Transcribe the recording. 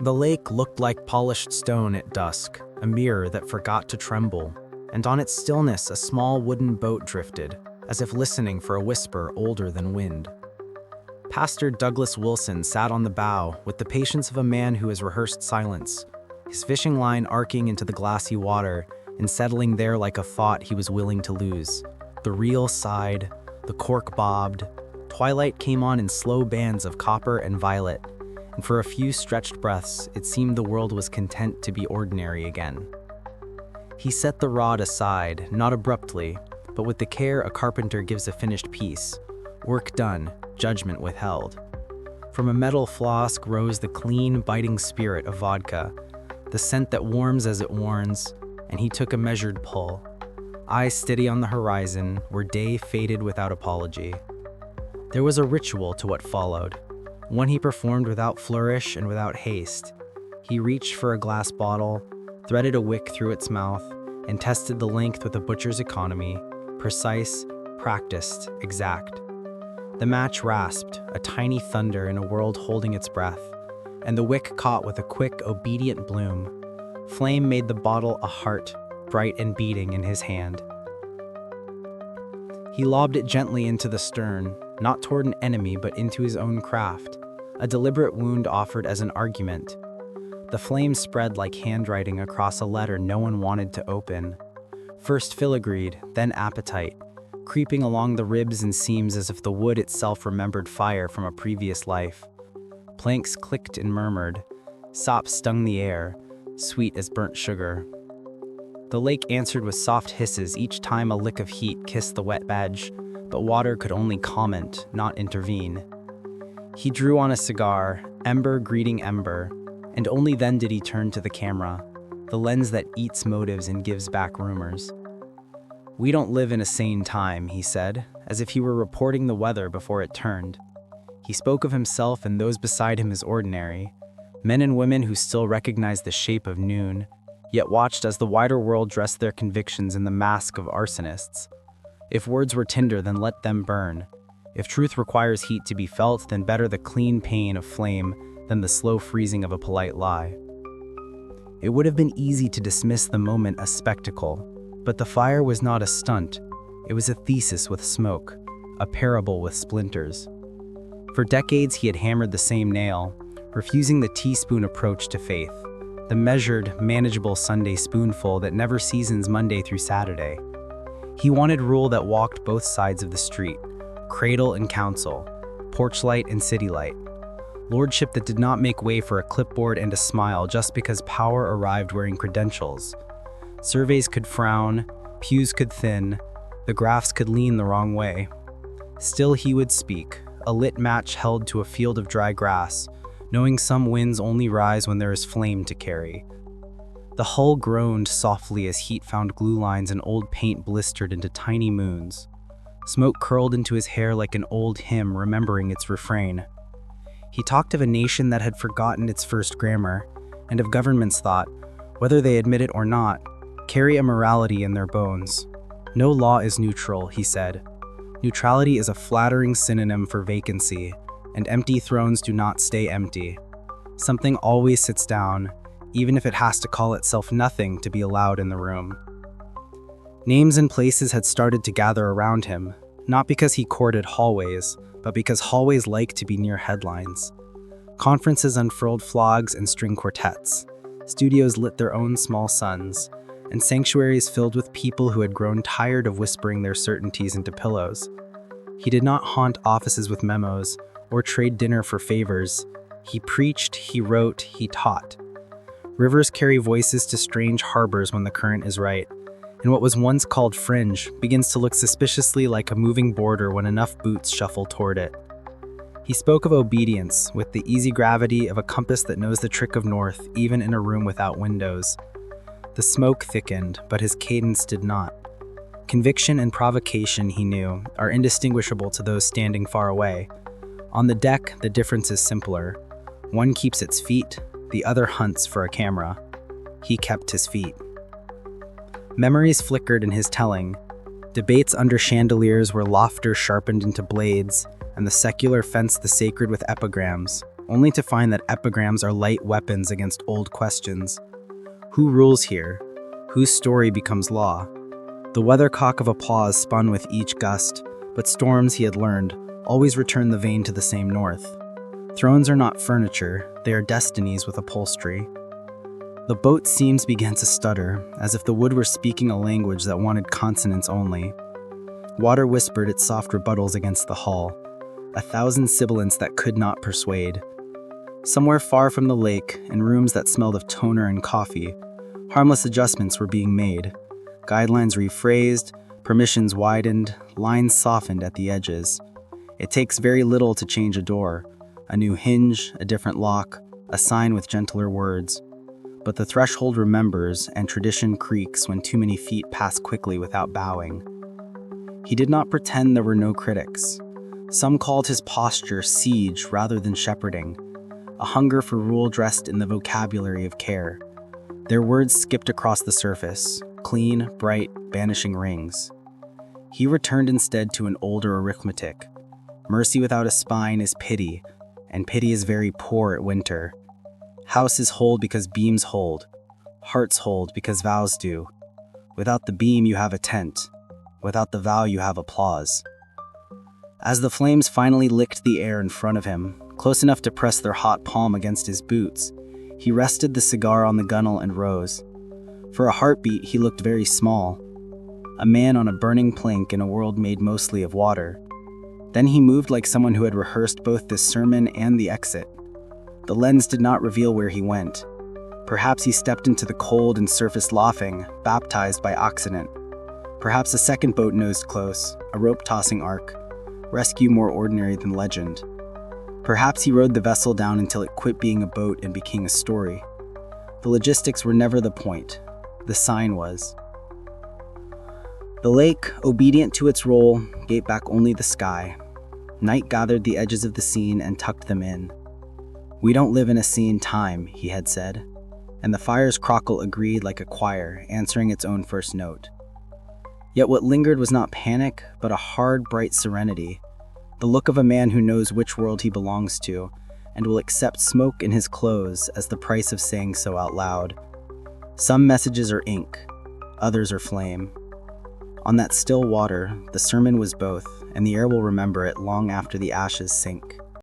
The lake looked like polished stone at dusk, a mirror that forgot to tremble, and on its stillness a small wooden boat drifted, as if listening for a whisper older than wind. Pastor Douglas Wilson sat on the bow with the patience of a man who has rehearsed silence, his fishing line arcing into the glassy water and settling there like a thought he was willing to lose. The reel sighed, the cork bobbed, twilight came on in slow bands of copper and violet, and for a few stretched breaths, it seemed the world was content to be ordinary again. He set the rod aside, not abruptly, but with the care a carpenter gives a finished piece. Work done, judgment withheld. From a metal flask rose the clean, biting spirit of vodka, the scent that warms as it warns, and he took a measured pull. Eyes steady on the horizon, where day faded without apology. There was a ritual to what followed, one he performed without flourish and without haste. He reached for a glass bottle, threaded a wick through its mouth, and tested the length with a butcher's economy, precise, practiced, exact. The match rasped, a tiny thunder in a world holding its breath, and the wick caught with a quick, obedient bloom. Flame made the bottle a heart, bright and beating in his hand. He lobbed it gently into the stern, not toward an enemy but into his own craft, a deliberate wound offered as an argument. The flame spread like handwriting across a letter no one wanted to open. First filigreed, then appetite, creeping along the ribs and seams as if the wood itself remembered fire from a previous life. Planks clicked and murmured. Sop stung the air, sweet as burnt sugar. The lake answered with soft hisses each time a lick of heat kissed the wet edge, but water could only comment, not intervene. He drew on a cigar, ember greeting ember, and only then did he turn to the camera, the lens that eats motives and gives back rumors. "We don't live in a sane time," he said, as if he were reporting the weather before it turned. He spoke of himself and those beside him as ordinary, men and women who still recognized the shape of noon, yet watched as the wider world dressed their convictions in the mask of arsonists. If words were tinder, then let them burn. If truth requires heat to be felt, then better the clean pain of flame than the slow freezing of a polite lie. It would have been easy to dismiss the moment as spectacle, but the fire was not a stunt. It was a thesis with smoke, a parable with splinters. For decades he had hammered the same nail, refusing the teaspoon approach to faith, the measured, manageable Sunday spoonful that never seasons Monday through Saturday. He wanted rule that walked both sides of the street, cradle and council, porch light and city light. Lordship that did not make way for a clipboard and a smile just because power arrived wearing credentials. Surveys could frown, pews could thin, the graphs could lean the wrong way. Still he would speak, a lit match held to a field of dry grass, knowing some winds only rise when there is flame to carry. The hull groaned softly as heat found glue lines and old paint blistered into tiny moons. Smoke curled into his hair like an old hymn remembering its refrain. He talked of a nation that had forgotten its first grammar, and of governments thought, whether they admit it or not, carry a morality in their bones. No law is neutral, he said. Neutrality is a flattering synonym for vacancy, and empty thrones do not stay empty. Something always sits down, even if it has to call itself nothing to be allowed in the room. Names and places had started to gather around him, not because he courted hallways, but because hallways like to be near headlines. Conferences unfurled flogs and string quartets. Studios lit their own small suns, and sanctuaries filled with people who had grown tired of whispering their certainties into pillows. He did not haunt offices with memos, or trade dinner for favors. He preached, he wrote, he taught. Rivers carry voices to strange harbors when the current is right, and what was once called fringe begins to look suspiciously like a moving border when enough boots shuffle toward it. He spoke of obedience with the easy gravity of a compass that knows the trick of north even in a room without windows. The smoke thickened, but his cadence did not. Conviction and provocation, he knew, are indistinguishable to those standing far away. On the deck, the difference is simpler. One keeps its feet, the other hunts for a camera. He kept his feet. Memories flickered in his telling. Debates under chandeliers where laughter sharpened into blades, and the secular fenced the sacred with epigrams, only to find that epigrams are light weapons against old questions. Who rules here? Whose story becomes law? The weathercock of applause spun with each gust, but storms, he had learned, always return the vane to the same north. Thrones are not furniture, they are destinies with upholstery. The boat's seams began to stutter, as if the wood were speaking a language that wanted consonants only. Water whispered its soft rebuttals against the hull, 1,000 sibilants that could not persuade. Somewhere far from the lake, in rooms that smelled of toner and coffee, harmless adjustments were being made. Guidelines rephrased, permissions widened, lines softened at the edges. It takes very little to change a door. A new hinge, a different lock, a sign with gentler words. But the threshold remembers, and tradition creaks when too many feet pass quickly without bowing. He did not pretend there were no critics. Some called his posture siege rather than shepherding, a hunger for rule dressed in the vocabulary of care. Their words skipped across the surface, clean, bright, banishing rings. He returned instead to an older arithmetic. Mercy without a spine is pity, and pity is very poor at winter. Houses hold because beams hold. Hearts hold because vows do. Without the beam you have a tent. Without the vow you have applause. As the flames finally licked the air in front of him, close enough to press their hot palm against his boots, he rested the cigar on the gunwale and rose. For a heartbeat, he looked very small. A man on a burning plank in a world made mostly of water. Then he moved like someone who had rehearsed both this sermon and the exit. The lens did not reveal where he went. Perhaps he stepped into the cold and surfaced laughing, baptized by accident. Perhaps a second boat nosed close, a rope-tossing ark, rescue more ordinary than legend. Perhaps he rode the vessel down until it quit being a boat and became a story. The logistics were never the point. The sign was. The lake, obedient to its role, gave back only the sky. Night gathered the edges of the scene and tucked them in. "We don't live in a scene time," he had said, and the fire's crackle agreed like a choir, answering its own first note. Yet what lingered was not panic, but a hard, bright serenity, the look of a man who knows which world he belongs to, and will accept smoke in his clothes as the price of saying so out loud. Some messages are ink, others are flame. On that still water, the sermon was both, and the air will remember it long after the ashes sink.